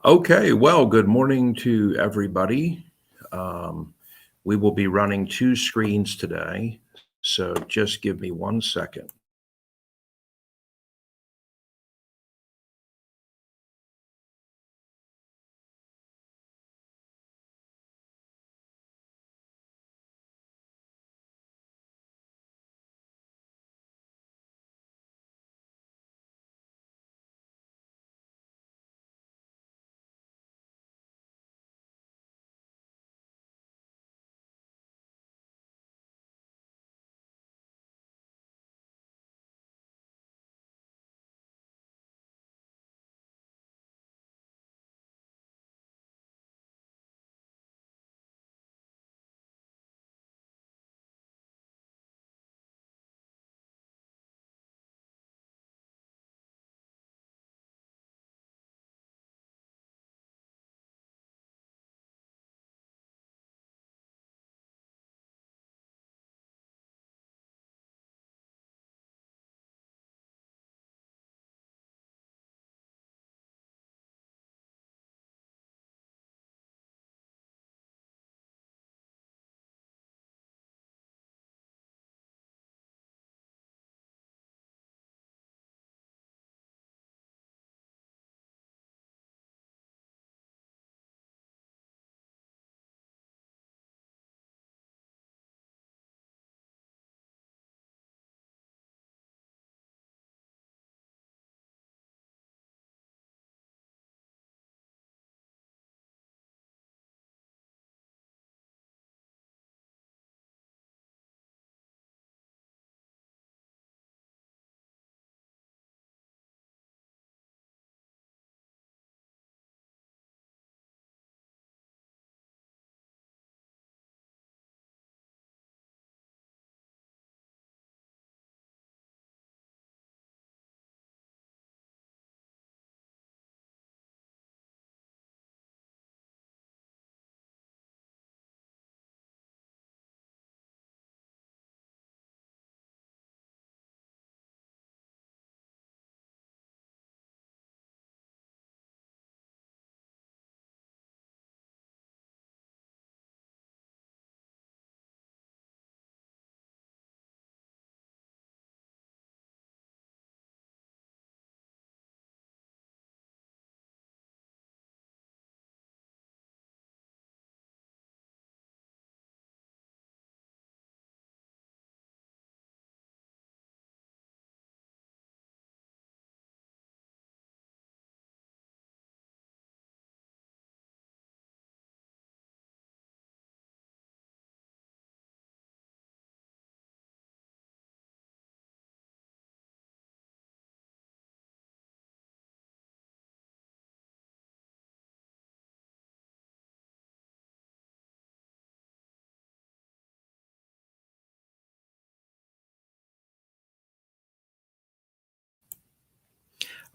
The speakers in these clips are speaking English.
Okay, well, good morning to everybody. We will be running two screens today, so just give me 1 second.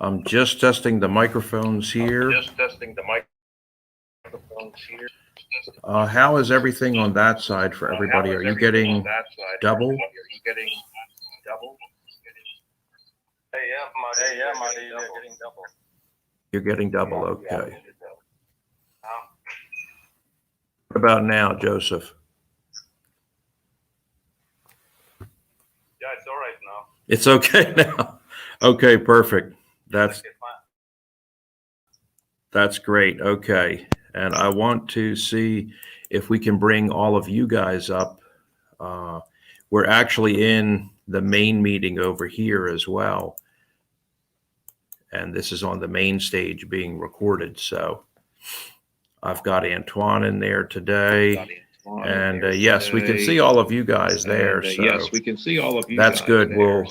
I'm just testing the microphones here. How is everything on that side for everybody? Are you getting double? You're getting double, okay. What about now, Joseph? Yeah, it's all right now. It's okay now. Okay, perfect. That's great. Okay. And I want to see if we can bring all of you guys up. We're actually in the main meeting over here as well. And this is on the main stage being recorded. So I've got Antwain in there today. And yes, we can see all of you guys there. So yes, we can see all of you. That's guys good. There,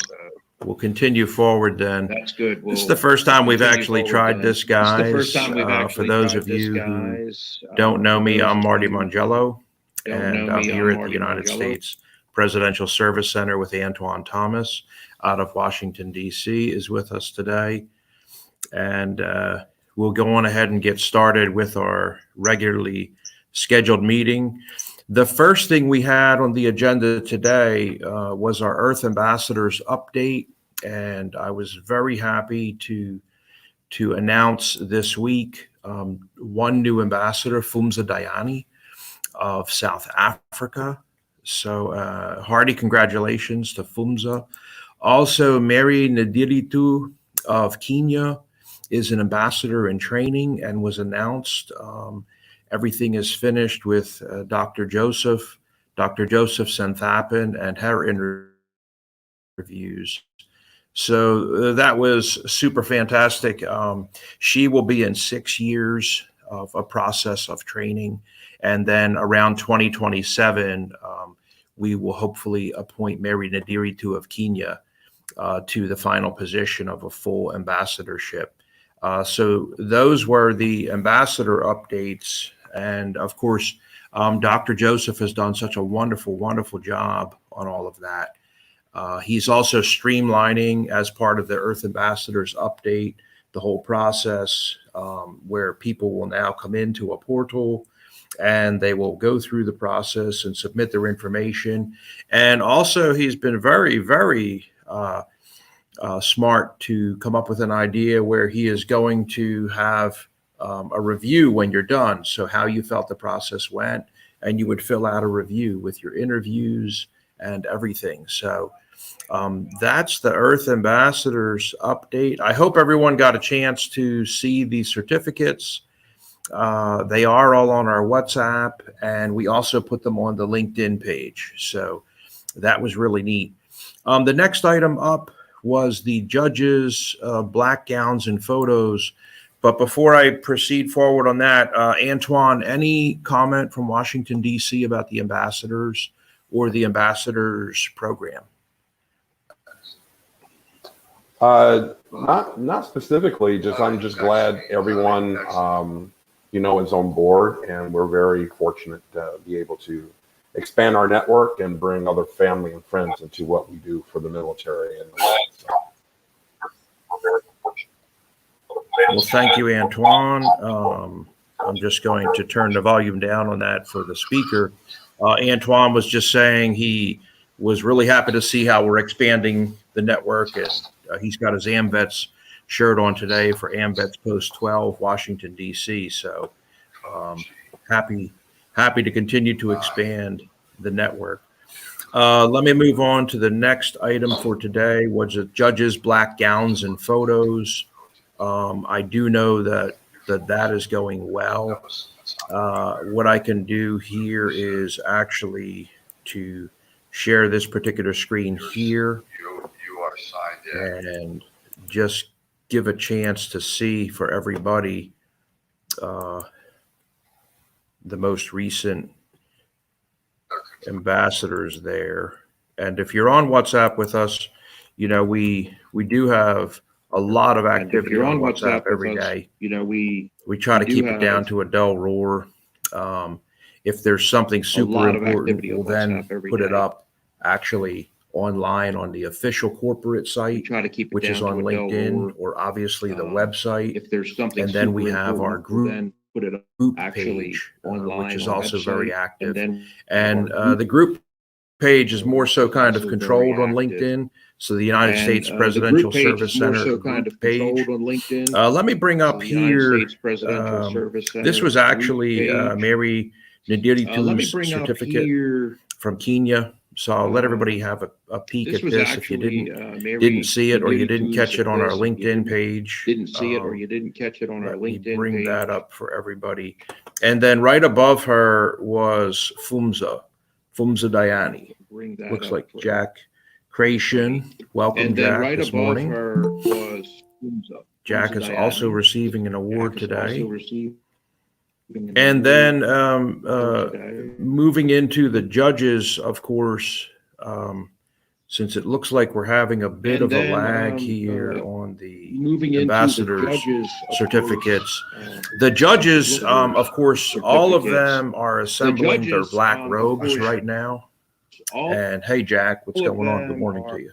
We'll continue forward then. That's good. This is the first time we've actually tried this, guys. It's the first time we've actually for those tried of you this, who guys. don't know me, I'm Marty who Mongello, don't and know I'm me, here I'm at the Marty United Mongello. States Presidential Service Center with Antwain Thomas out of Washington, D.C. is with us today. And we'll go on ahead and get started with our regularly scheduled meeting. The first thing we had on the agenda today was our Earth Ambassadors update, and I was very happy to announce this week one new ambassador, Fumza Dayani of South Africa. So hearty congratulations to Fumza. Also, Mary Ndiritu of Kenya is an ambassador in training and was announced. Everything is finished with Dr. Joseph Santhapan, and her interviews. So that was super fantastic. She will be in 6 years of a process of training. And then around 2027, we will hopefully appoint Mary Ndiritu of Kenya to the final position of a full ambassadorship. So those were the ambassador updates. And of course, Dr. Joseph has done such a wonderful, wonderful job on all of that. He's also streamlining, as part of the Earth Ambassadors update, the whole process where people will now come into a portal and they will go through the process and submit their information. And also, he's been very, very smart to come up with an idea where he is going to have a review when you're done. So how you felt the process went, and you would fill out a review with your interviews and everything. So that's the Earth Ambassadors update. I hope everyone got a chance to see the certificates. They are all on our WhatsApp, and we also put them on the LinkedIn page. So that was really neat. The next item up was the judges' black gowns and photos. But before I proceed forward on that, Antwain, any comment from Washington, D.C. about the ambassadors or the ambassadors program? Not specifically. I'm just glad everyone, is on board, and we're very fortunate to be able to expand our network and bring other family and friends into what we do for the military. And well, thank you, Antwain. I'm just going to turn the volume down on that for the speaker. Antwain was just saying he was really happy to see how we're expanding the network, and he's got his AMVETS shirt on today for AMVETS Post 12, Washington, D.C. So happy to continue to expand the network. Let me move on to the next item for today, which is judges' black gowns and photos. I do know that is going well. What I can do here is actually to share this particular screen here and just give a chance to see for everybody the most recent ambassadors there. And if you're on WhatsApp with us, we do have a lot of activity on WhatsApp every day. We try to keep it down to a dull roar. If there's something super important, we'll then put it up actually online on the official corporate site, which is on LinkedIn or obviously the website. If there's something, and then we have our group page, which is also very active. And the group page is more so kind of controlled on LinkedIn. So the United States Presidential Service Center page. Let me bring up here. This was actually Mary Ndiritu's certificate from Kenya. So I'll let everybody have a peek at this if you didn't see it or you didn't catch it on our LinkedIn page. Bring that up for everybody. And then right above her was Fumza Dayani. Looks like Jack Creation. Welcome, Jack, this morning. Jack is also receiving an award today. And then moving into the judges, of course, since it looks like we're having a bit of a lag here on the ambassadors' certificates. The judges, of course, all of them are assembling their black robes right now. And hey, Jack, what's going on? Good morning to you.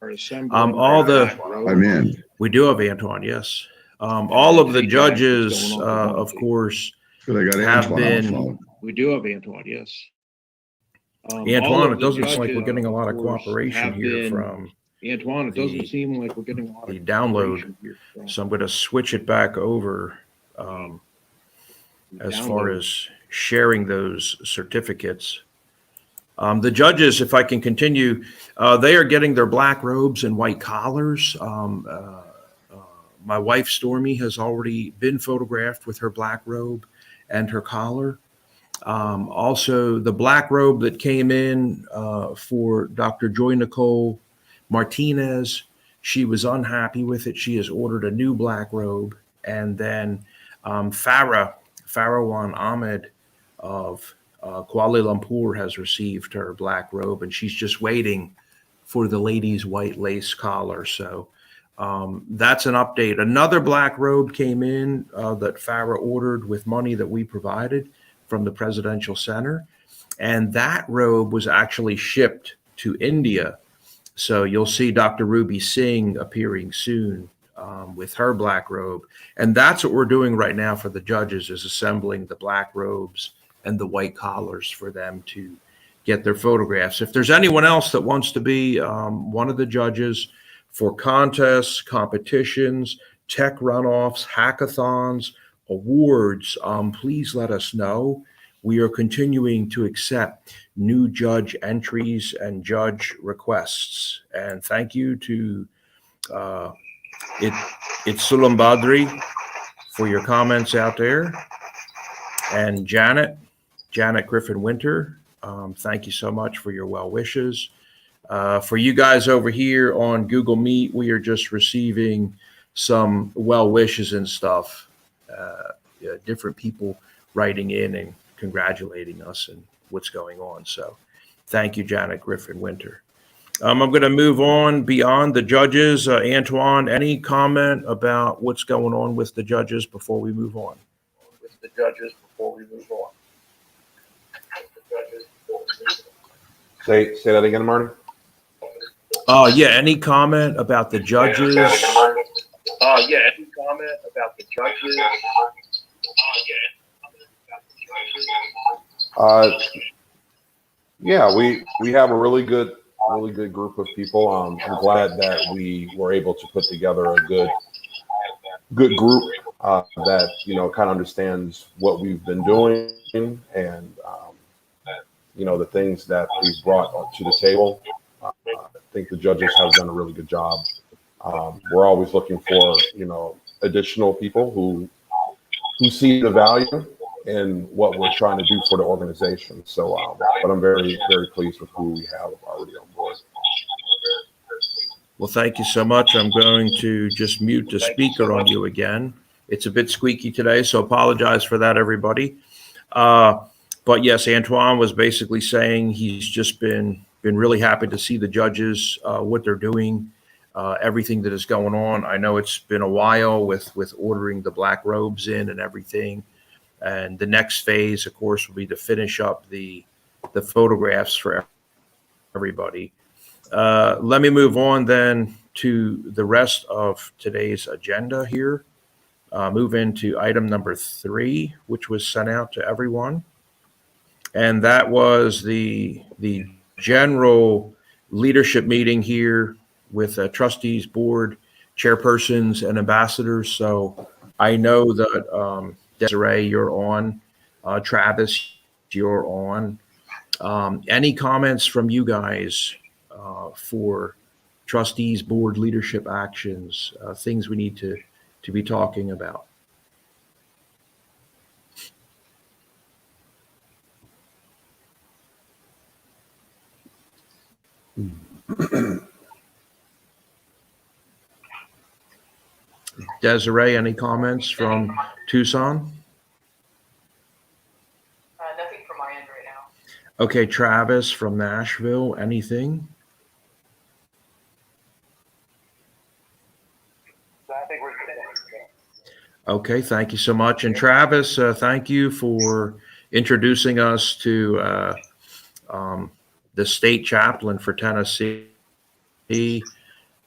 I'm in. We do have Antwain, yes. All of the judges, of course, have been. We do have Antwain, yes. Antwain, it doesn't seem like we're getting a lot of cooperation here from Antwain. It doesn't seem like we're getting a lot of the download. So I'm going to switch it back over as far as sharing those certificates. The judges, if I can continue, they are getting their black robes and white collars. My wife, Stormy, has already been photographed with her black robe and her collar. Also, the black robe that came in for Dr. Joy Nicole Martinez, she was unhappy with it. She has ordered a new black robe. And then Farahwan Ahmed of Kuala Lumpur has received her black robe, and she's just waiting for the lady's white lace collar. So that's an update. Another black robe came in that Farah ordered with money that we provided from the Presidential Center. And that robe was actually shipped to India. So you'll see Dr. Ruby Singh appearing soon with her black robe. And that's what we're doing right now for the judges, is assembling the black robes and the white collars for them to get their photographs. If there's anyone else that wants to be one of the judges for contests, competitions, tech runoffs, hackathons, awards, please let us know. We are continuing to accept new judge entries and judge requests. And thank you to Sulam Badri for your comments out there. And Janet Griffin Winter, thank you so much for your well wishes. For you guys over here on Google Meet, we are just receiving some well wishes and stuff. Different people writing in and congratulating us and what's going on. So thank you, Janet Griffin Winter. I'm going to move on beyond the judges. Antwain, any comment about what's going on with the judges before we move on? Say that again, Marty. Yeah. Any comment about the judges? Any comment about the judges? Yeah, we have a really good group of people. I'm glad that we were able to put together a good group that kind of understands what we've been doing and the things that we've brought to the table. I think the judges have done a really good job. We're always looking for additional people who see the value in what we're trying to do for the organization. So, but I'm very, very pleased with who we have already on board. Well, thank you so much. I'm going to just mute the speaker on you again. It's a bit squeaky today, so apologize for that, everybody. But yes, Antwain was basically saying he's just been really happy to see the judges, what they're doing, everything that is going on. I know it's been a while with ordering the black robes in and everything. And the next phase, of course, will be to finish up the photographs for everybody. Let me move on then to the rest of today's agenda here. Move into item number 3, which was sent out to everyone. And that was the general leadership meeting here with trustees, board, chairpersons, and ambassadors. So I know that Desiree, you're on. Travis, you're on. Any comments from you guys for trustees, board leadership actions, things we need to be talking about? Desiree, any comments from Tucson? Nothing from my end right now. Okay, Travis from Nashville, anything? I think we're good. Okay, thank you so much. And Travis, thank you for introducing us to the state chaplain for Tennessee.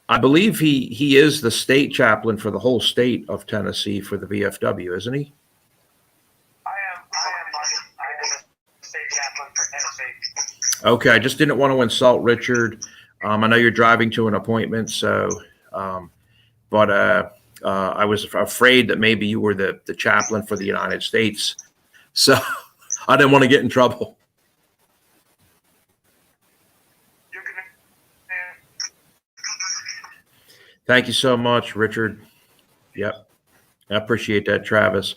I believe he is the state chaplain for the whole state of Tennessee for the VFW, isn't he? I am the state chaplain for Tennessee. Okay, I just didn't want to insult Richard. I know you're driving to an appointment, so, but I was afraid that maybe you were the chaplain for the United States. So I didn't want to get in trouble. You're gonna, Thank you so much, Richard. Yep. I appreciate that, Travis.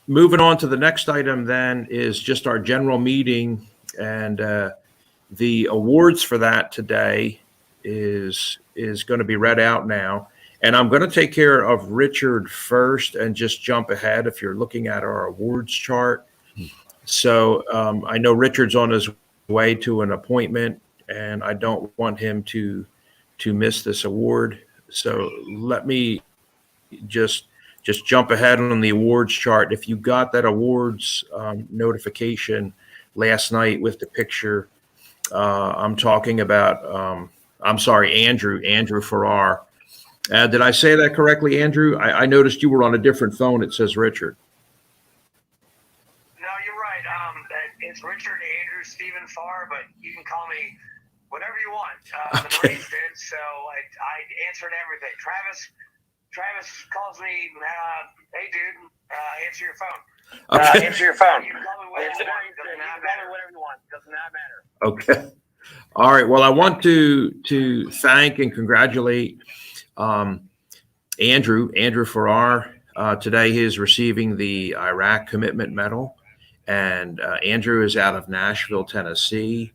Moving on to the next item then is just our general meeting, and the awards for that today is going to be read out now. And I'm going to take care of Richard first and just jump ahead if you're looking at our awards chart. So I know Richard's on his way to an appointment, and I don't want him to miss this award. So let me just jump ahead on the awards chart. If you got that awards notification last night with the picture, I'm talking about, I'm sorry, Andrew Farrar. Did I say that correctly, Andrew? I noticed you were on a different phone. It says Richard. no, you're right. It's Richard Andrew Stephen Farr, but you can call me whatever you want. The Okay. Marines did, so I answered everything. Travis calls me, hey dude, answer your phone. Okay. Answer your phone. You can call me whatever you want. Doesn't matter. Whatever you want. Does not matter. Okay. All right. Well, I want to thank and congratulate Andrew Farrar. Today he is receiving the Iraq Commitment Medal, and Andrew is out of Nashville, Tennessee.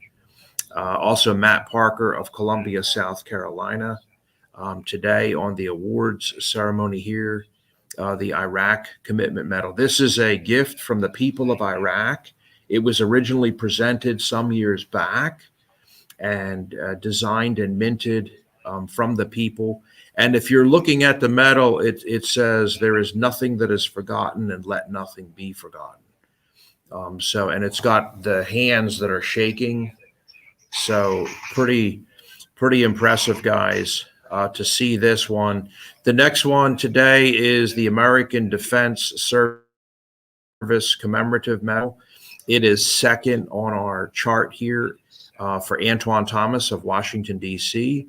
Also, Matt Parker of Columbia, South Carolina. Today on the awards ceremony here, the Iraq Commitment Medal. This is a gift from the people of Iraq. It was originally presented some years back and designed and minted from the people. And if you're looking at the medal, it says, "There is nothing that is forgotten, and let nothing be forgotten." And it's got the hands that are shaking. So pretty impressive, guys, to see this one. The next one today is the American Defense Service Commemorative Medal. It is second on our chart here for Antwain Thomas of Washington, D.C.,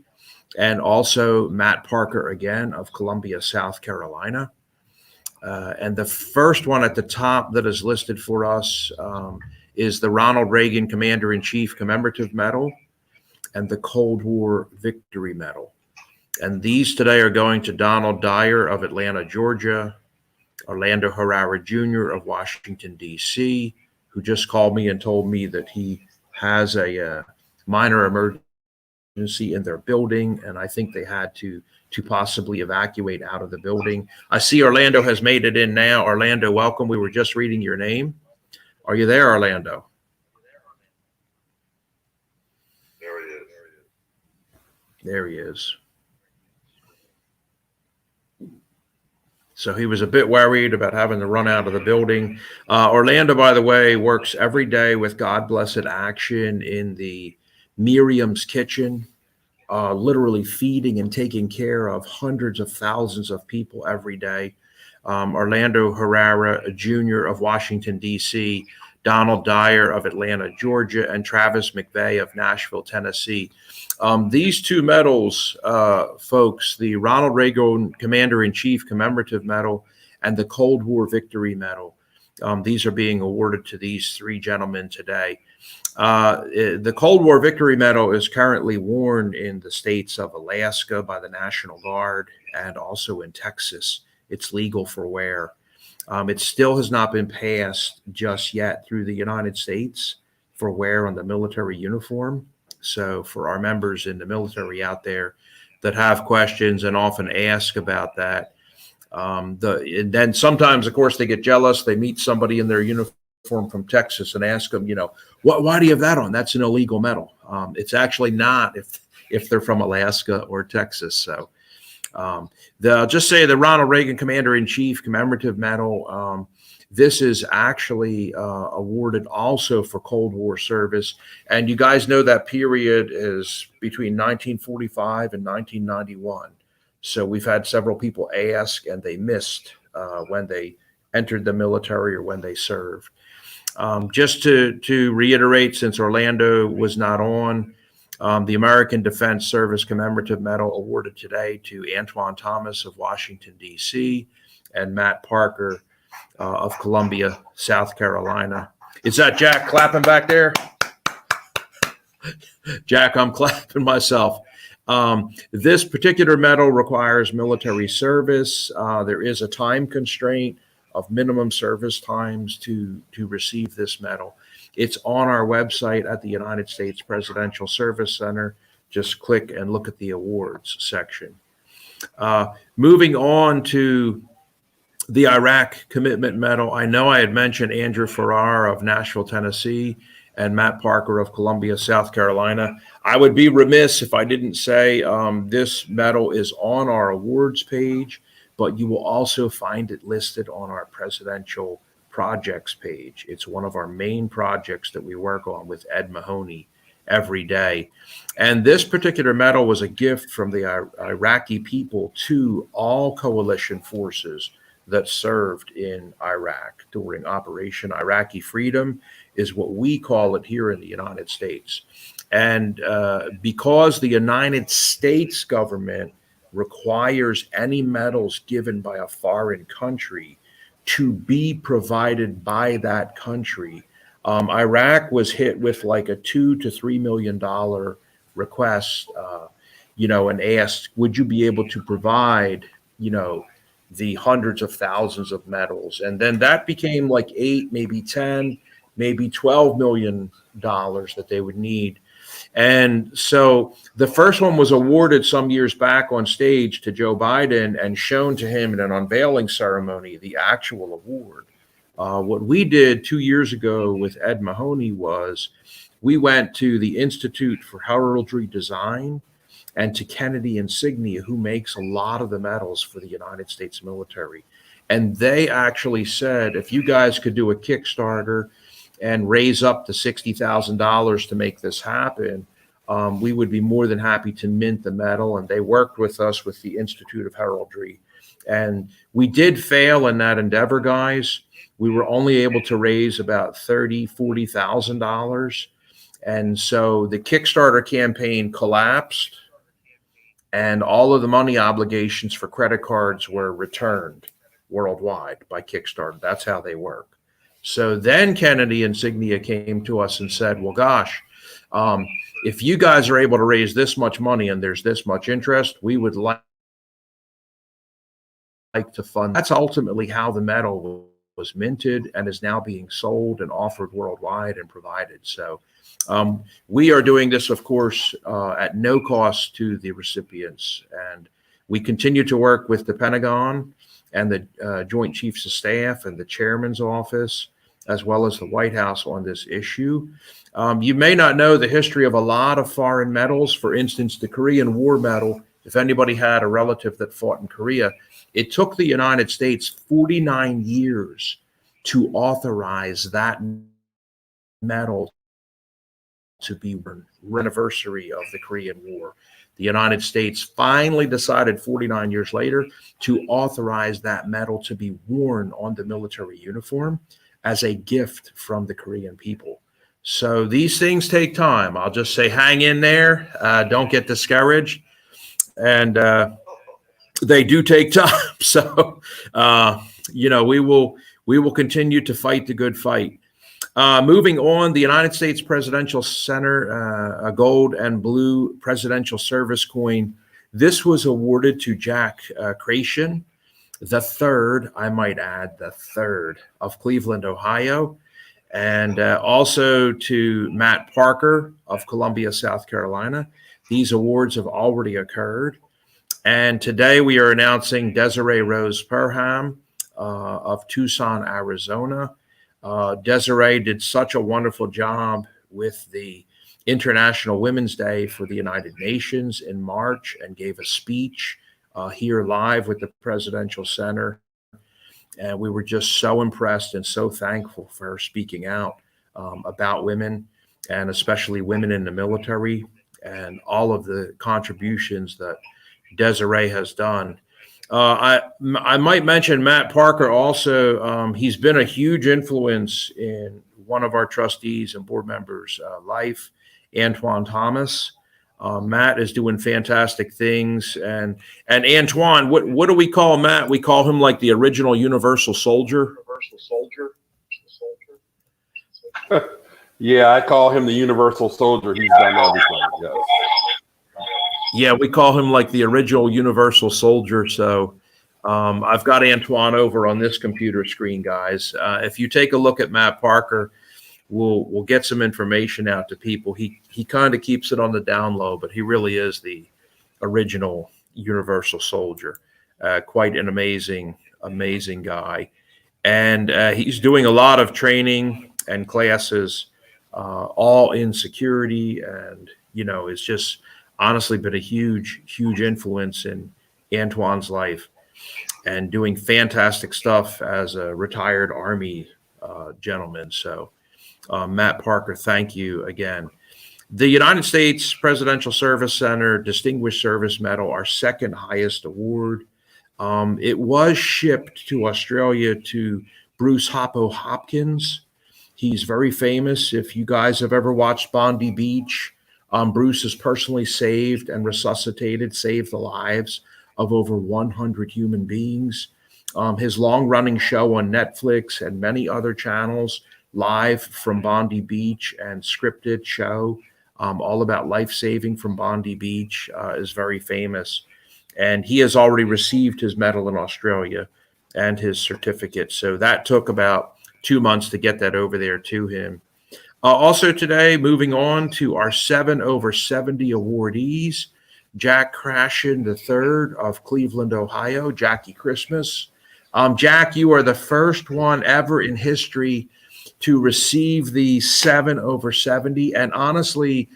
and also Matt Parker, again, of Columbia, South Carolina. And the first one at the top that is listed for us is the Ronald Reagan Commander-in-Chief Commemorative Medal and the Cold War Victory Medal. And these today are going to Donald Dyer of Atlanta, Georgia, Orlando Herrera Jr. of Washington, D.C., who just called me and told me that he has a minor emergency in their building, and I think they had to possibly evacuate out of the building. I see Orlando has made it in now. Orlando, welcome. We were just reading your name. Are you there, Orlando? There he is. There he is. So he was a bit worried about having to run out of the building. Orlando, by the way, works every day with God Blessed Action in the Miriam's Kitchen, literally feeding and taking care of hundreds of thousands of people every day. Orlando Herrera Jr. of Washington, D.C., Donald Dyer of Atlanta, Georgia, and Travis McVeigh of Nashville, Tennessee. These two medals, folks, the Ronald Reagan Commander-in-Chief Commemorative Medal and the Cold War Victory Medal, these are being awarded to these three gentlemen today. The Cold War Victory Medal is currently worn in the states of Alaska by the National Guard and also in Texas. It's legal for wear. It still has not been passed just yet through the United States for wear on the military uniform. So for our members in the military out there that have questions and often ask about that, and then sometimes, of course, they get jealous. They meet somebody in their uniform from Texas and ask them, why do you have that on? That's an illegal medal. It's actually not if they're from Alaska or Texas. So just say the Ronald Reagan Commander-in-Chief Commemorative Medal. This is actually awarded also for Cold War service. And you guys know that period is between 1945 and 1991. So we've had several people ask, and they missed when they entered the military or when they served. Just to reiterate, since Orlando was not on, The American Defense Service Commemorative Medal awarded today to Antwain Thomas of Washington, D.C., and Matt Parker of Columbia, South Carolina. Is that Jack clapping back there? Jack, I'm clapping myself. This particular medal requires military service. There is a time constraint of minimum service times to receive this medal. It's on our website at the United States Presidential Service Center. Just click and look at the awards section. Moving on to the Iraq Commitment Medal. I know I had mentioned Andrew Farrar of Nashville, Tennessee, and Matt Parker of Columbia, South Carolina. I would be remiss if I didn't say this medal is on our awards page, but you will also find it listed on our presidential projects page. It's one of our main projects that we work on with Ed Mahoney every day. And this particular medal was a gift from the Iraqi people to all coalition forces that served in Iraq during Operation Iraqi Freedom, is what we call it here in the United States. And because the United States government requires any medals given by a foreign country to be provided by that country, Iraq was hit with like a $2 to $3 million request, and asked, would you be able to provide, the hundreds of thousands of medals? And then that became like 8, maybe 10, maybe $12 million that they would need. And so the first one was awarded some years back on stage to Joe Biden and shown to him in an unveiling ceremony, the actual award. What we did 2 years ago with Ed Mahoney was we went to the Institute for Heraldry Design and to Kennedy Insignia, who makes a lot of the medals for the United States military. And they actually said, if you guys could do a Kickstarter and raise up to $60,000 to make this happen, we would be more than happy to mint the medal. And they worked with us with the Institute of Heraldry. And we did fail in that endeavor, guys. We were only able to raise about $30,000, $40,000. And so the Kickstarter campaign collapsed, and all of the money obligations for credit cards were returned worldwide by Kickstarter. That's how they work. So then Kennedy Insignia came to us and said, well, gosh, if you guys are able to raise this much money and there's this much interest, we would like to fund. That's ultimately how the medal was minted and is now being sold and offered worldwide and provided. So we are doing this, of course, at no cost to the recipients. And we continue to work with the Pentagon and the Joint Chiefs of Staff and the Chairman's office, as well as the White House on this issue. You may not know the history of a lot of foreign medals. For instance, the Korean War medal, if anybody had a relative that fought in Korea, it took the United States 49 years to authorize that medal to be anniversary of the Korean War. The United States finally decided 49 years later to authorize that medal to be worn on the military uniform as a gift from the Korean people. So these things take time. I'll just say hang in there. Don't get discouraged. And they do take time. So, we will continue to fight the good fight. Moving on, the United States Presidential Center, a gold and blue presidential service coin. This was awarded to Jack Creation, the third, I might add, the third of Cleveland, Ohio, and also to Matt Parker of Columbia, South Carolina. These awards have already occurred. And today we are announcing Desiree Rose Perham of Tucson, Arizona. Desiree did such a wonderful job with the International Women's Day for the United Nations in March and gave a speech here live with the Presidential Center. And we were just so impressed and so thankful for her speaking out about women, and especially women in the military, and all of the contributions that Desiree has done. I might mention Matt Parker also. He's been a huge influence in one of our trustees and board members' life, Antwain Thomas. Matt is doing fantastic things. And Antwain, what do we call Matt? We call him like the original universal soldier. Yeah, I call him the universal soldier. He's done everything. Yes. Yeah, we call him like the original universal soldier. So I've got Antwain over on this computer screen, guys. If you take a look at Matt Parker, we'll get some information out to people. He kind of keeps it on the down low, but he really is the original universal soldier. Quite an amazing guy. And he's doing a lot of training and classes, all in security, and it's just honestly been a huge influence in Antwain's life, and doing fantastic stuff as a retired Army gentleman. So Matt Parker, thank you again. The United States Presidential Service Center Distinguished Service Medal, our second highest award. It was shipped to Australia to Bruce Hoppo Hopkins. He's very famous. If you guys have ever watched Bondi Beach, Bruce has personally saved and saved the lives of over 100 human beings. His long-running show on Netflix and many other channels, Live from Bondi Beach, and scripted show all about life-saving from Bondi Beach, is very famous. And he has already received his medal in Australia and his certificate. So that took about 2 months to get that over there to him. Also today, moving on to our 7 over 70 awardees, Jack Crashin III of Cleveland, Ohio, Jackie Christmas. Jack, you are the first one ever in history to receive the 7 over 70. And honestly,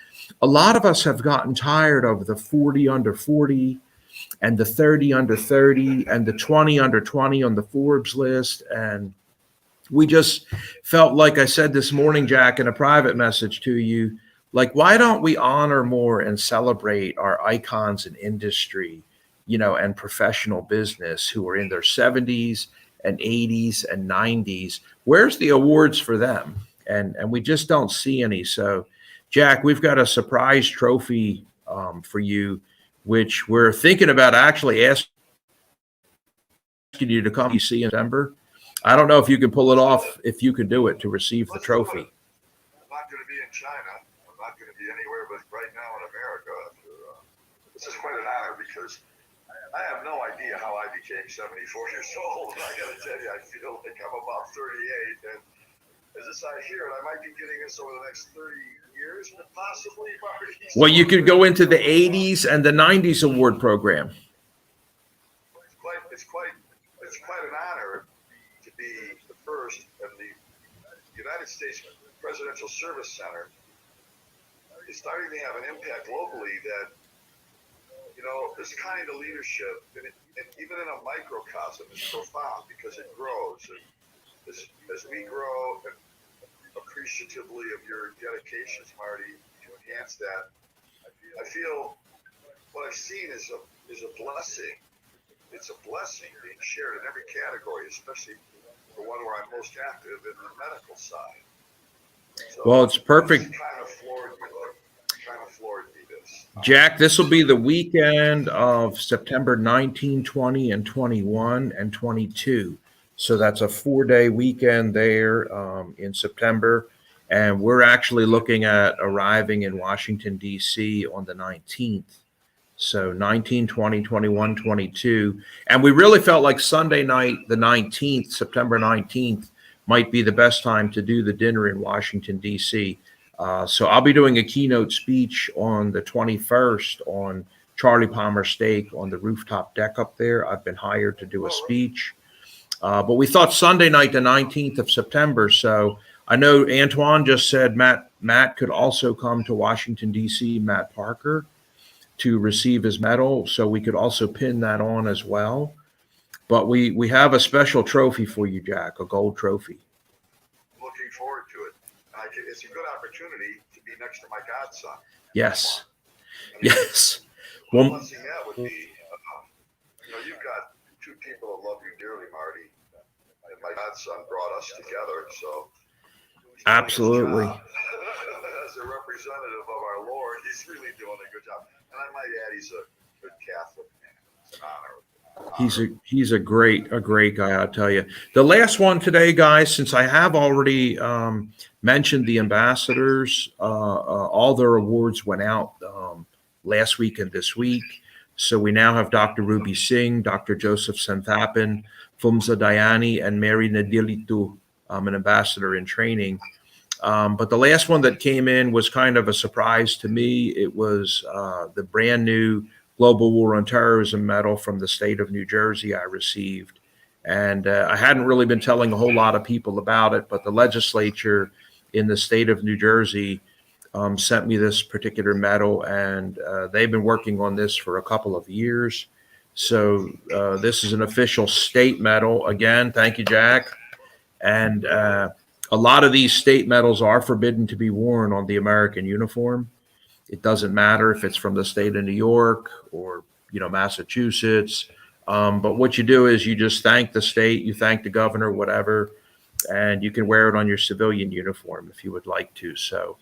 a lot of us have gotten tired of the 40 under 40 and the 30 under 30 and the 20 under 20 on the Forbes list. And we just felt, like I said this morning, Jack, in a private message to you, like, why don't we honor more and celebrate our icons in industry, and professional business who are in their 70s and 80s and 90s? Where's the awards for them? And we just don't see any. So, Jack, we've got a surprise trophy for you, which we're thinking about actually asking you to come see in December. I don't know if you can pull it off, if you can do it, to receive the trophy. I'm not going to be in China. I'm not going to be anywhere but right now in America. This is quite an honor because I have no idea how I became 74 years old. I got to tell you, I feel like I'm about 38. And as I hear it, I might be getting this over the next 30 years, possibly. Well, you could go into the 80s and the 90s award program. It's quite an honor to be the first, and the United States Presidential Service Center is starting to have an impact locally that, this kind of leadership, and even in a microcosm, is profound because it grows. And as we grow, and appreciatively of your dedications, Marty, to enhance that, I feel what I've seen is a blessing. It's a blessing being shared in every category, especially the one where I'm most active in the medical side. So well, it's perfect. Kind of floored me this. Jack, this will be the weekend of September 19, 20, and 21, and 22. So that's a 4-day weekend there in September. And we're actually looking at arriving in Washington, D.C. on the 19th. So 19, 20, 21, 22. And we really felt like Sunday night, the 19th, September 19th, might be the best time to do the dinner in Washington, D.C. So I'll be doing a keynote speech on the 21st on Charlie Palmer Steak on the rooftop deck up there. I've been hired to do a speech. But we thought Sunday night, the 19th of September. So I know Antwain just said Matt could also come to Washington, D.C., Matt Parker, to receive his medal. So we could also pin that on as well. But we have a special trophy for you, Jack, a gold trophy. Looking forward to it. It's a good opportunity to be next to my godson. Yes. I mean, Yes. One Well, blessing that would be, you've got two people that love you dearly, Marty, and my godson brought us together. So absolutely. as a representative of our Lord, he's really doing a good job. And I might add, he's a good Catholic man. It's an honor. He's a great guy, I'll tell you. The last one today, guys, since I have already mentioned the ambassadors, all their awards went out last week and this week. So we now have Dr. Ruby Singh, Dr. Joseph Santhapan, Fumza Dayani, and Mary Nadilitu, an ambassador in training. But the last one that came in was kind of a surprise to me. It was the brand new Global War on Terrorism medal from the state of New Jersey I received. And I hadn't really been telling a whole lot of people about it, but the legislature in the state of New Jersey sent me this particular medal, and they've been working on this for a couple of years. So this is an official state medal. Again, thank you, Jack. And a lot of these state medals are forbidden to be worn on the American uniform. It doesn't matter if it's from the state of New York or, Massachusetts. But what you do is you just thank the state, you thank the governor, whatever, and you can wear it on your civilian uniform if you would like to. So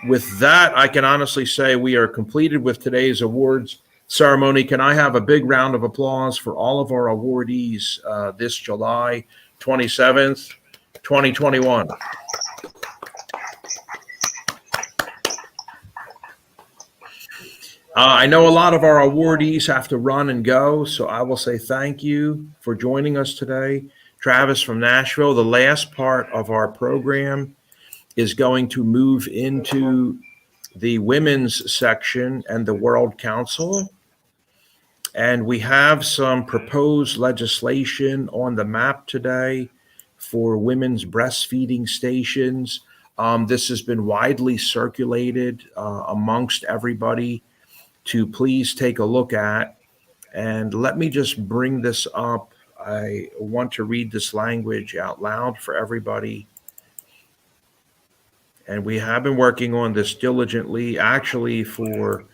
with that, I can honestly say we are completed with today's awards ceremony. Can I have a big round of applause for all of our awardees this July 27th, 2021? I know a lot of our awardees have to run and go, so I will say thank you for joining us today. Travis from Nashville, the last part of our program is going to move into the women's section and the World Council. And we have some proposed legislation on the map today for women's breastfeeding stations. This has been widely circulated amongst everybody to please take a look at. And let me just bring this up. I want to read this language out loud for everybody. And we have been working on this diligently, actually for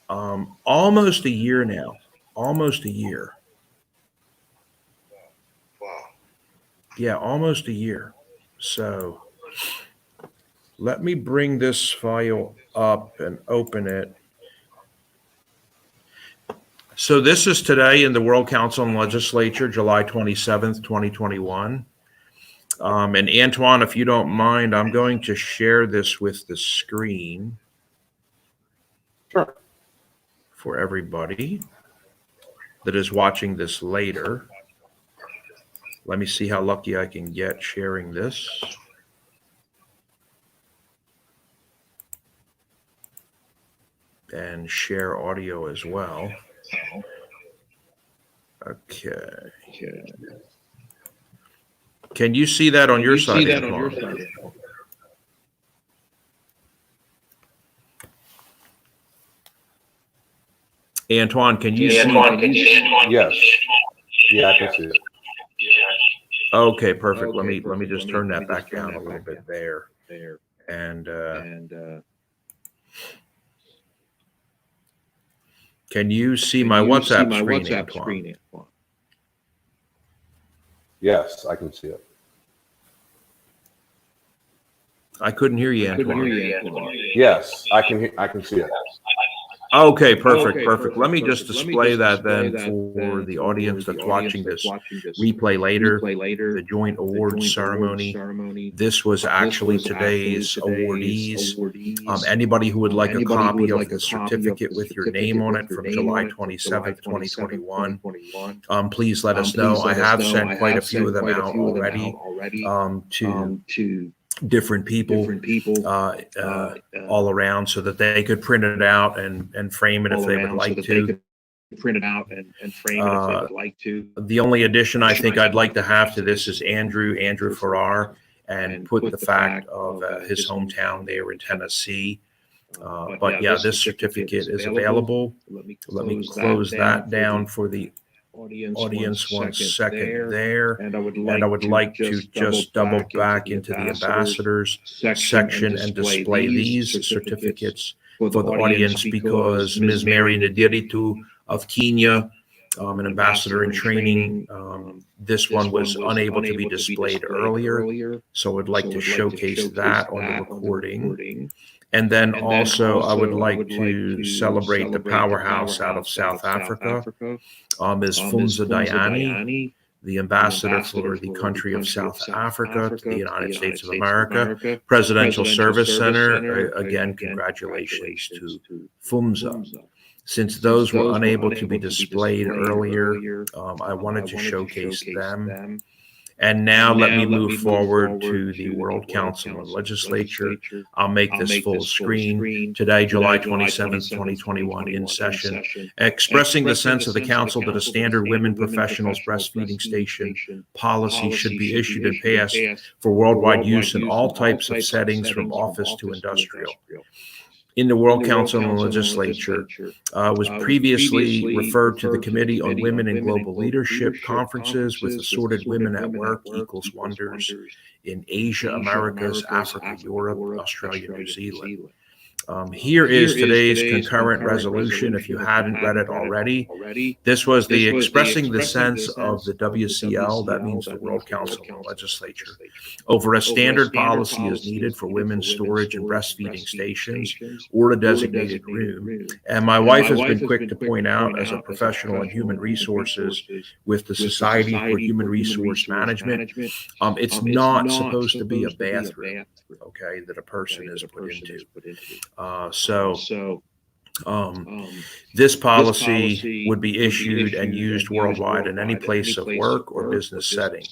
almost a year now, almost a year. Wow. Yeah, almost a year. So let me bring this file up and open it. So this is today in the World Council and Legislature, July 27th, 2021. And Antwain, if you don't mind, I'm going to share this with the screen. Sure. For everybody that is watching this later. Let me see how lucky I can get sharing this. And share audio as well. Okay. Can you see that on your side? Antwain, can you see? Yes. Yeah, I can see it. Okay, perfect. Let me just turn that back down a little bit there. And can you see my WhatsApp screen, Antwain? Yes, I can see it. I couldn't hear you, Antwain. Yes, I can see it. Okay, perfect. Let me just display that then for the audience that's watching this replay later, the joint awards ceremony. This was actually today's awardees. Anybody who would like a copy of the certificate with your name on it from July 27th, 2021, please let us know. I have sent quite a few of them out already to different people all around so that they could print it out and frame it if they would like to. The only addition I think I'd like to have to this is Andrew Farrar, and put the fact of his hometown there in Tennessee. But yeah, this certificate is available. Let me close that down for the audience 1 second there. And I would like to just double back into the ambassadors section and display these certificates for the audience, because Ms. Mary Nadiritu of Kenya an ambassador in training. This one was unable to be displayed earlier, so I'd like to showcase that on the recording. And then also, I would like to celebrate the powerhouse out of South Africa, Ms. Funza Diani, the ambassador for the country of South Africa to the United States of America, Presidential Service Center. Again, congratulations to Funza. Since those were unable to be displayed earlier, I wanted to showcase them. And now let me move forward to the World Council and Legislature. I'll make this full screen. Today, July 27th, 2021, in session, expressing the sense of the Council that a standard women professionals breastfeeding station policy should be issued and passed for worldwide use in all types of settings from office to industrial. In the World Council and Legislature was previously referred to the Committee on Women in Global Leadership conferences with assorted women at work equals wonders in Asia, Americas, Africa, Europe, Australia, New Zealand. Here is today's concurrent resolution. If you hadn't read it already, this was the expressing the sense of the WCL, that means the World Council and Legislature, over a standard policy is needed for women's storage and breastfeeding stations or a designated room. And my wife has been quick to point out, as a professional in human resources with the Society for Human Resource Management, it's not supposed to be a bathroom, okay, that a person is put into. This policy would be issued and used worldwide in any place of work or business setting.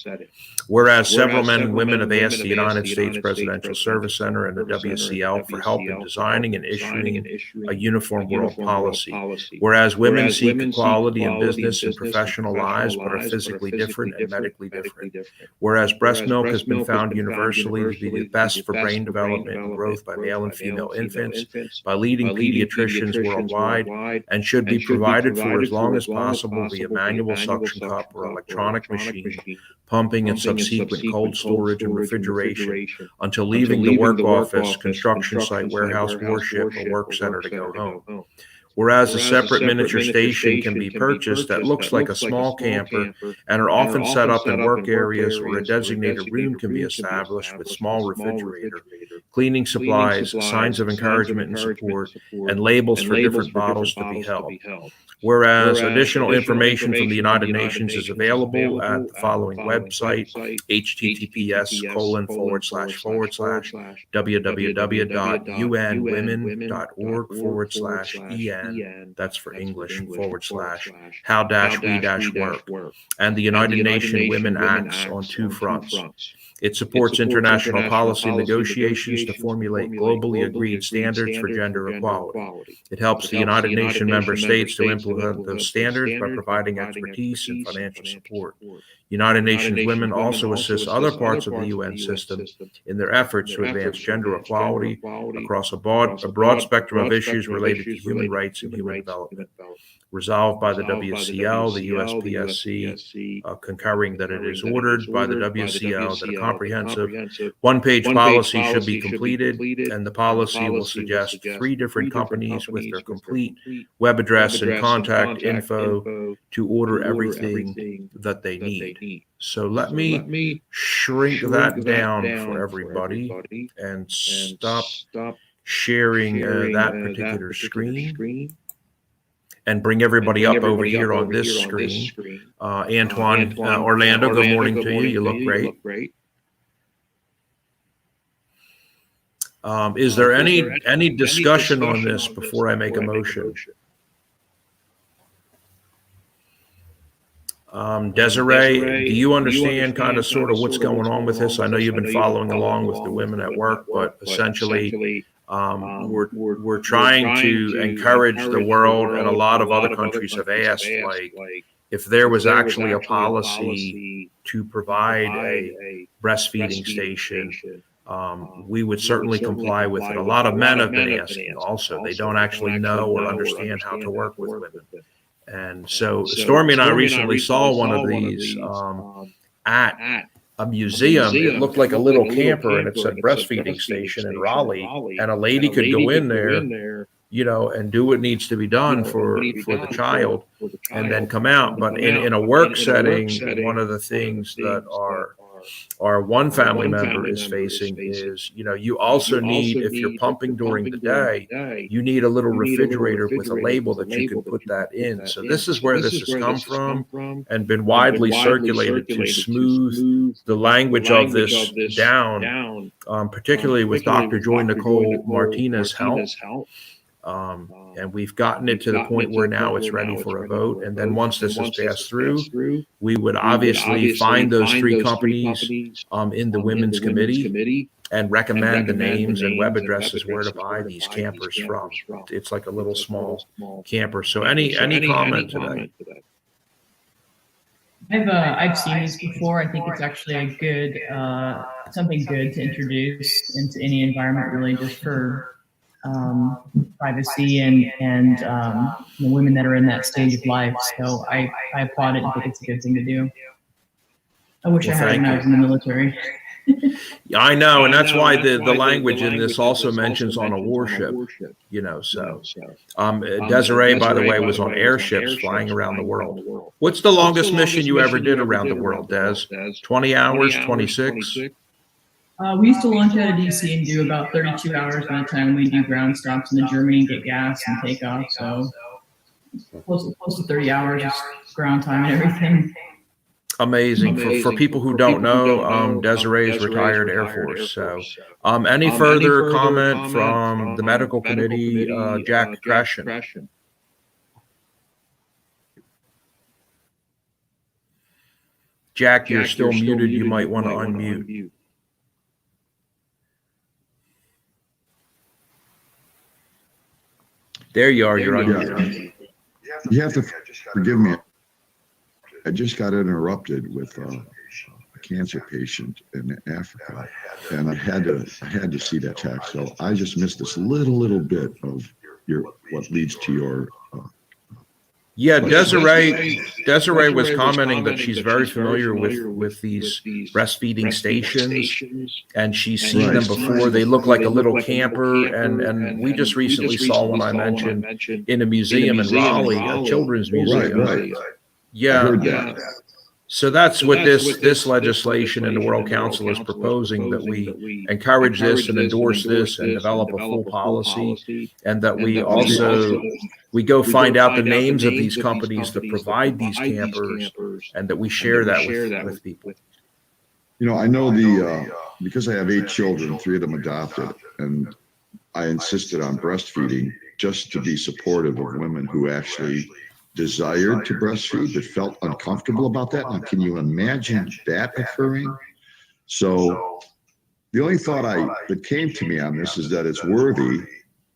Whereas several men and women have asked the United States Presidential Service Center and the WCL for help in designing and issuing a uniform world policy. Whereas women seek equality in business and professional lives but are physically different and medically different. Whereas breast milk has been found universally to be the best for brain development and growth by male and female infants by leading pediatricians worldwide, and should be provided for as long as possible via manual suction cup or electronic machine, pumping and subsequent cold storage and refrigeration until leaving the work office, construction site, warehouse, warship, or work center to go home. Whereas a separate miniature station can be purchased that looks like a small camper and are often set up in work areas, or a designated room can be established with small refrigerator, cleaning supplies, signs of encouragement and support, and labels for different bottles to be held. Whereas additional information from the United Nations is available at the following website, https://www.unwomen.org/en, that's for English, / how-we-work, and the United Nations Women Acts on two fronts. It supports international policy negotiations to formulate globally agreed standards for gender equality. It helps the United Nations member states to implement those standards by providing expertise and financial support. United Nations Women also assist other parts of the UN system in their efforts to advance gender equality across a broad spectrum of issues related to human rights and human development. Resolved by the WCL, the USPSC, concurring that it is ordered by the WCL that a comprehensive one-page policy should be completed, and the policy will suggest 3 different companies with their complete web address and contact info to order everything that they need. So let me shrink that down for everybody and stop sharing that particular screen, and bring everybody up over here on this screen. Antwain, Orlando, good morning to you. You look great. Is there any discussion on this before I make a motion? Desiree, do you understand kind of sort of what's going on with this? I know you've been following along with the women at work, but essentially we're trying to encourage the world, and a lot of other countries have asked, like, if there was actually a policy to provide a breastfeeding station, we would certainly comply with it. A lot of men have been asking also. They don't actually know or understand how to work with women. And so Stormy and I recently saw one of these at a museum. It looked like a little camper, and it said breastfeeding station in Raleigh, and a lady could go in there and do what needs to be done for the child, and then come out. But in a work setting, one of the things that our one family member is facing is, you also need, if you're pumping during the day, you need a little refrigerator with a label that you can put that in. So this is where this has come from and been widely circulated to smooth the language of this down, particularly with Dr. Joy Nicole Martinez's help. And we've gotten it to the point where now it's ready for a vote. And then once this is passed through, we would obviously find those 3 companies in the Women's Committee and recommend the names and web addresses where to buy these campers from. It's like a little small camper. So any comment today? I've seen this before. I think it's actually a good something good to introduce into any environment, really, just for privacy and the women that are in that stage of life. So I applaud it and think it's a good thing to do. I wish I had it when I was in the military. I know, and that's why the language in this also mentions on a warship, so. Desiree, by the way, was on airships flying around the world. What's the longest mission you ever did around the world, Des? 20 hours, 26? We used to launch out of DC and do about 32 hours by the time we do ground stops in Germany and get gas and take off. So close to 30 hours of ground time and everything. Amazing. For people who don't know, Desiree is retired Air Force. So any further comment from the medical committee, Jack Gresham? Jack, you're still muted. You might want to unmute. There you are. You're unmuted. You have to forgive me. I just got interrupted with a cancer patient in Africa, and I had to see that text. So I just missed this little bit of what leads to your. Desiree was commenting that she's very familiar with these breastfeeding stations, and she's seen them before. They look like a little camper, and we just recently saw one I mentioned in a museum in Raleigh, a children's museum. Right. Yeah. I heard that. So that's what this legislation and the World Council is proposing, that we encourage this and endorse this and develop a full policy, and that we also go find out the names of these companies that provide these campers, and that we share that with people. I know because I have 8 children, 3 of them adopted, and I insisted on breastfeeding just to be supportive of women who actually desired to breastfeed but felt uncomfortable about that. Now, can you imagine that occurring? So the only thought that came to me on this is that it's worthy,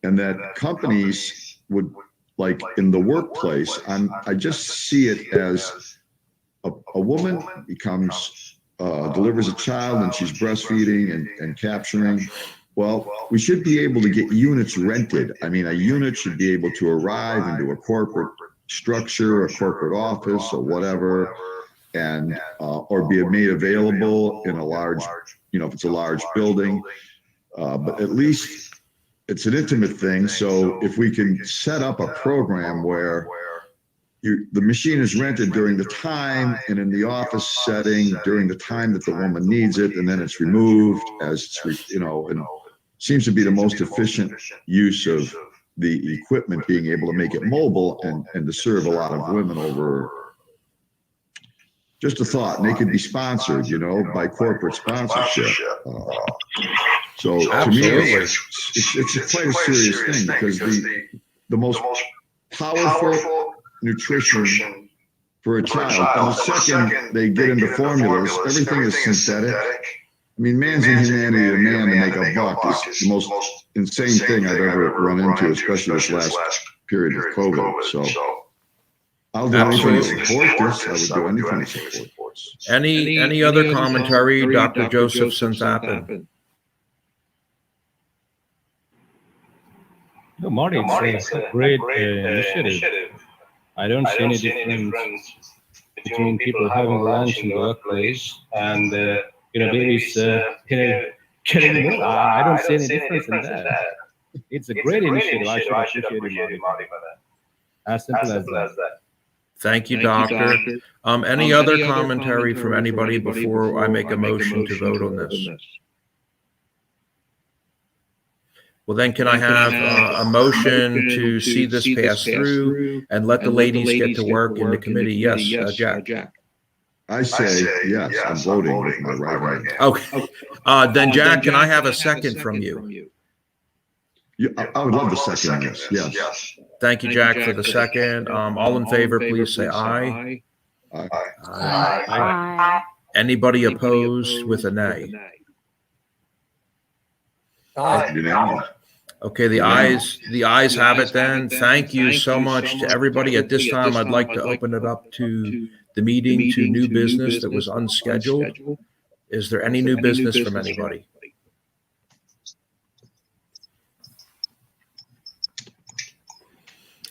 and that companies would, like in the workplace, I just see it as a woman becomes delivers a child and she's breastfeeding and capturing. Well, we should be able to get units rented. I mean, a unit should be able to arrive into a corporate structure, a corporate office or whatever, and or be made available in a large, if it's a large building, but at least it's an intimate thing. So if we can set up a program where the machine is rented during the time and in the office setting during the time that the woman needs it, and then it's removed as and seems to be the most efficient use of the equipment, being able to make it mobile and to serve a lot of women over. Just a thought, and they could be sponsored, by corporate sponsorship. So to me, it's quite a serious thing, because the most powerful nutrition for a child, and the second they get into formulas, everything is synthetic. I mean, man's inhumanity to man to make a buck is the most insane thing I've ever run into, especially this last period of COVID. So I'll do anything to support this. I would do anything to support this. Any other commentary, Dr. Joseph Santapin? Good morning. It's a great initiative. I don't see any difference between people having lunch in the workplace and babies getting more. I don't see any difference in that. It's a great initiative. I should appreciate you, Marty, for that. As simple as that. Thank you, Doctor. Any other commentary from anybody before I make a motion to vote on this? Well, then can I have a motion to see this pass through and let the ladies get to work in the committee? Yes, Jack. I say yes, I'm voting with my right hand. Okay. Then Jack, can I have a second from you? I would love the second this, yes. Thank you, Jack, for the second. All in favor, please say aye. Aye. Aye. Anybody opposed with a nay? Unanimous. Okay, the ayes have it then. Thank you so much to everybody. At this time, I'd like to open it up to the meeting to new business that was unscheduled. Is there any new business from anybody?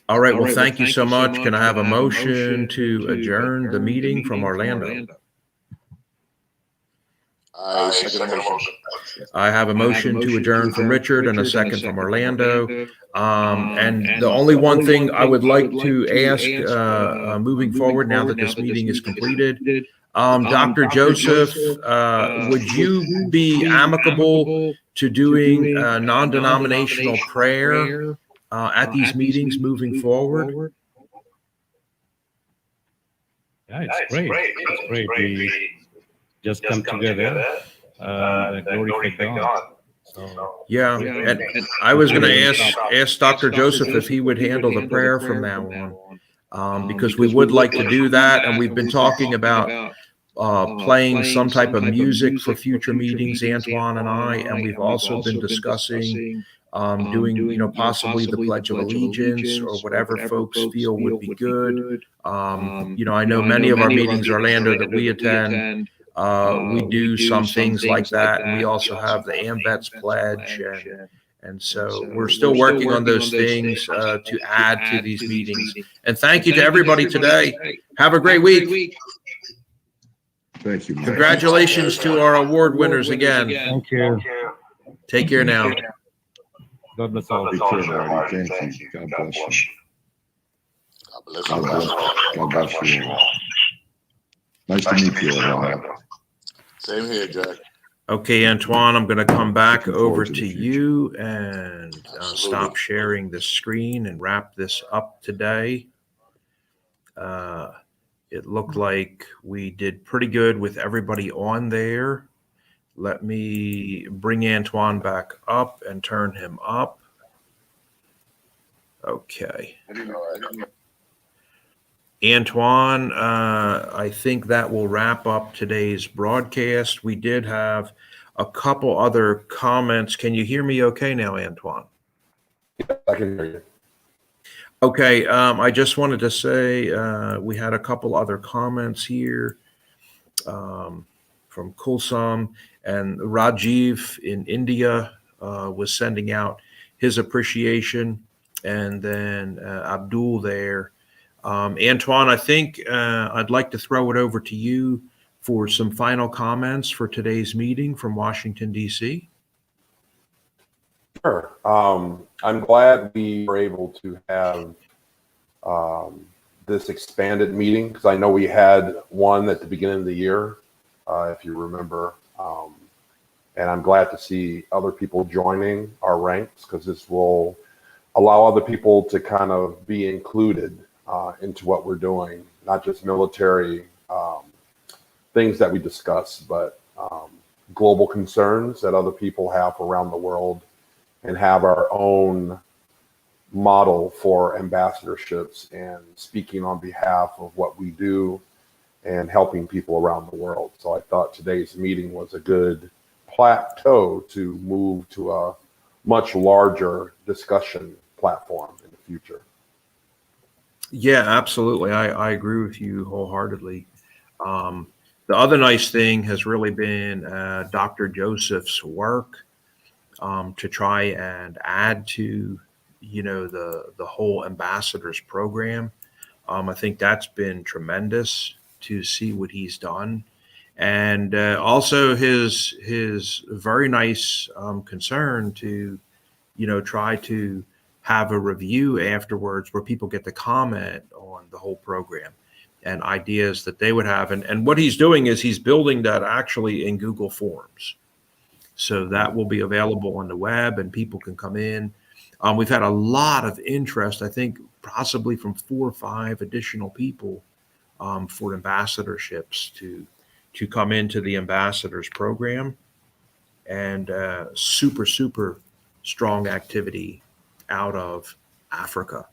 All right, well, thank you so much. Can I have a motion to adjourn the meeting from Orlando? I second the motion. I have a motion to adjourn from Richard and a second from Orlando. And the only one thing I would like to ask moving forward now that this meeting is completed, Dr. Joseph, would you be amicable to doing a non-denominational prayer at these meetings moving forward? Yeah, it's great. It's great. We just come together and glorify God. So, Yeah, and I was going to ask Dr. Joseph if he would handle the prayer from now on, because we would like to do that, and we've been talking about playing some type of music for future meetings, Antwain and I, and we've also been discussing doing, possibly the Pledge of Allegiance or whatever folks feel would be good. I know many of our meetings, Orlando, that we attend, we do some things like that, and we also have the AMVETS pledge, and so we're still working on those things to add to these meetings. And thank you to everybody today. Have a great week. Thank you. Mike. Congratulations to our award winners again. thank you. Take care now. God bless all. Be care, Marty. Thank you. God bless you. God bless you all. Nice to meet you all. Same here, Jack. Okay, Antwain, I'm going to come back Looking forward over to the to future. you and stop sharing the screen and wrap this up today. It looked like we did pretty good with everybody on there. Let me bring Antwain back up and turn him up. Okay. Antwain, I think that will wrap up today's broadcast. We did have a couple other comments. Can you hear me okay now, Antwain? I can hear you. Okay, I just wanted to say we had a couple other comments here from Kulsum, and Rajiv in India was sending out his appreciation, and then Abdul there. Antwain, I think I'd like to throw it over to you for some final comments for today's meeting from Washington, D.C. Sure. I'm glad we were able to have this expanded meeting, because I know we had one at the beginning of the year, if you remember. And I'm glad to see other people joining our ranks, because this will allow other people to kind of be included into what we're doing, not just military things that we discuss, but global concerns that other people have around the world, and have our own model for ambassadorships and speaking on behalf of what we do and helping people around the world. So I thought today's meeting was a good plateau to move to a much larger discussion platform in the future. Yeah, absolutely. I agree with you wholeheartedly. The other nice thing has really been Dr. Joseph's work to try and add to, the whole ambassadors program. I think that's been tremendous to see what he's done. And also his very nice concern to try to have a review afterwards where people get to comment on the whole program and ideas that they would have. And what he's doing is he's building that actually in Google Forms. So that will be available on the web and people can come in. We've had a lot of interest, I think possibly from 4 or 5 additional people for ambassadorships to come into the ambassadors program, and super strong activity out of Africa.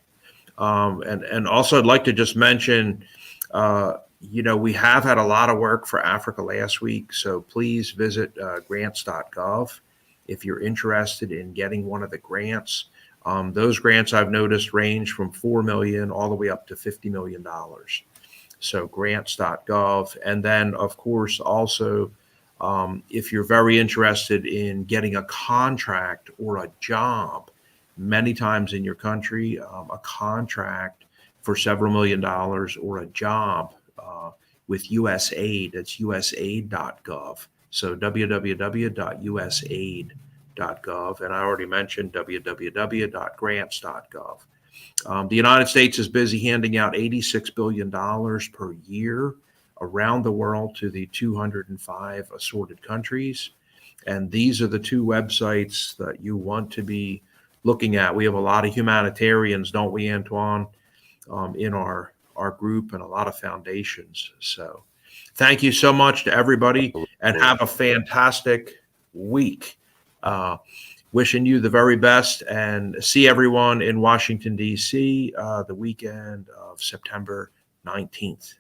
And also I'd like to just mention, we have had a lot of work for Africa last week, so please visit grants.gov if you're interested in getting one of the grants. Those grants I've noticed range from $4 million all the way up to $50 million. So grants.gov. And then, of course, also, if you're very interested in getting a contract or a job, many times in your country, a contract for several $million or a job with USAID, it's usaid.gov. So www.usaid.gov. And I already mentioned www.grants.gov. The United States is busy handing out $86 billion per year around the world to the 205 assorted countries. And these are the 2 websites that you want to be looking at. We have a lot of humanitarians, don't we, Antwain, in our group, and a lot of foundations. So thank you so much to everybody, and have a fantastic week. Wishing you the very best, and see everyone in Washington, D.C. The weekend of September 19th.